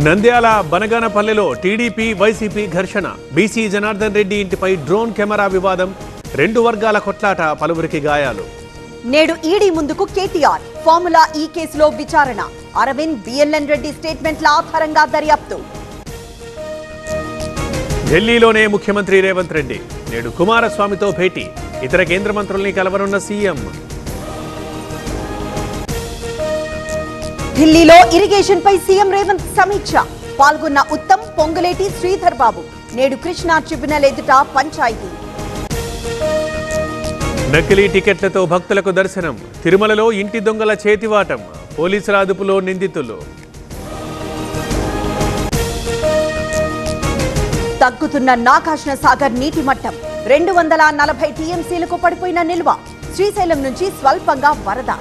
Nandyal బనగానపల్లెలో TDP YCP ఘర్షణ. BC Janardhan Reddy ఇంటిపై drone camera వివాదం. రెండు వర్గాల కొట్లాట, పలువురికి గాయాలు. నేడు ఈడీ ముందుకు కేటీఆర్. ఫార్ములా ఈ కేసులో విచారణ. అరవింద్, బిఎల్ఎన్ రెడ్డి స్టేట్మెంట్ల ఆధారంగా దర్యాప్తు. ఢిల్లీలోనే ముఖ్యమంత్రి రేవంత్ రెడ్డి నేడు కుమారస్వామితో భేటీ. ఇతర కేంద్ర మంత్రుల్ని కలవనున్న సీఎం. ఢిల్లీలో ఇరిగేషన్ పై సీఎం రేవంత్ సమీక్ష. పాల్గొన్న ఉత్తమ్, పొంగులేటి, శ్రీధర్ బాబు. నేడు కృష్ణా ట్రిబ్యునల్ ఎదుట పంచాయతీ. నకిలీ టికెట్లతో భక్తులకు దర్శనం. తిరుమలలో ఇంటి దొంగల చేతివాటం. పోలీసుల అదుపులో నిందితులు. తగ్గుతున్న నాగార్జున సాగర్ నీటి మట్టం. 240 టీఎంసీలకు పడిపోయిన నిల్వ. శ్రీశైలం నుంచి స్వల్పంగా వరద.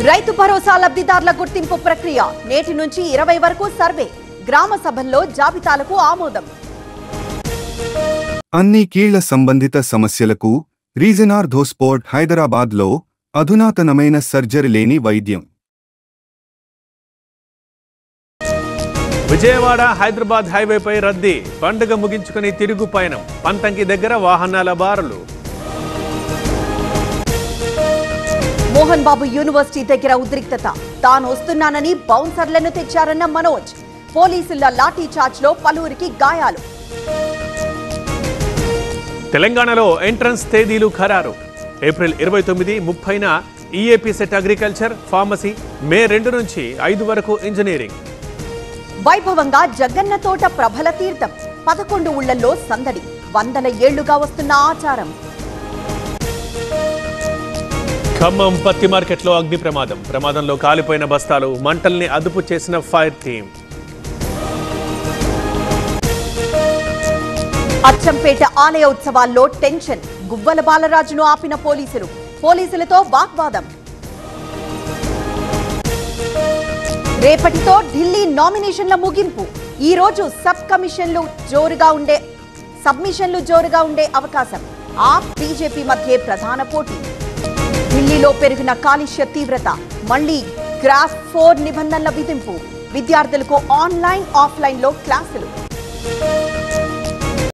రైతు భరోసా లబ్ధిదారుల గుర్తింపు ప్రక్రియ. నేటి నుంచి 20 వరకు సర్వే. గ్రామ సభల్లో జాబితాలకు ఆమోదం. అన్ని కీళ్ల సంబంధిత సమస్యలకు రీజన్ ఆర్థోస్పోర్ట్ హైదరాబాద్లో అధునాతనమైన సర్జరీ లేని వైద్యం. విజయవాడ హైదరాబాద్ హైవేపై రద్దీ. పండుగ ముగించుకుని తిరుగు పయనం. పంతంకి దగ్గర వాహనాల బారులు. మోహన్ బాబు యూనివర్సిటీ దగ్గర ఉద్రిక్తత. తాను వస్తున్నానని బౌన్సర్లను తెచ్చారన్న మనోజ్. పోలీసుల లాఠీ చార్జ్ లో పలువురికి గాయాలు. తెలంగాణలో ఎంట్రన్స్ తేదీలు ఖరారు. ఏప్రిల్ 29, 30న EAP CET agriculture, pharmacy. May 2 నుంచి 5 వరకు ఇంజనీరింగ్. వైభవంగా జగన్న తోట ప్రభల తీర్థం. 11 ఊళ్లలో సందడి. 100 ఏళ్లుగా వస్తున్న ఆచారం. ఖమ్మం పత్తి మార్కెట్లో అగ్ని ప్రమాదం. ప్రమాదంలో కాలిపోయిన బస్తాలు. మంటల్ని అదుపు చేసిన ఫైర్ టీం. అచ్చంపేట ఆలయ ఉత్సవాల్లో టెన్షన్. గువ్వల బాలరాజును ఆపిన పోలీసులతో వాగ్వాదం. రేపటితో ఢిల్లీ నామినేషన్ల ముగింపు. ఈ రోజు సబ్మిషన్లు జోరుగా ఉండే అవకాశం. ఆప్, బీజేపీ మధ్య ప్రధాన పోటీ. ఢిల్లీలో పెరిగిన కాలుష్య తీవ్రత. మళ్లీ గ్రాఫ్ 4 నిబంధనల విధింపు. విద్యార్థులకు ఆన్లైన్, ఆఫ్లైన్లో క్లాసులు.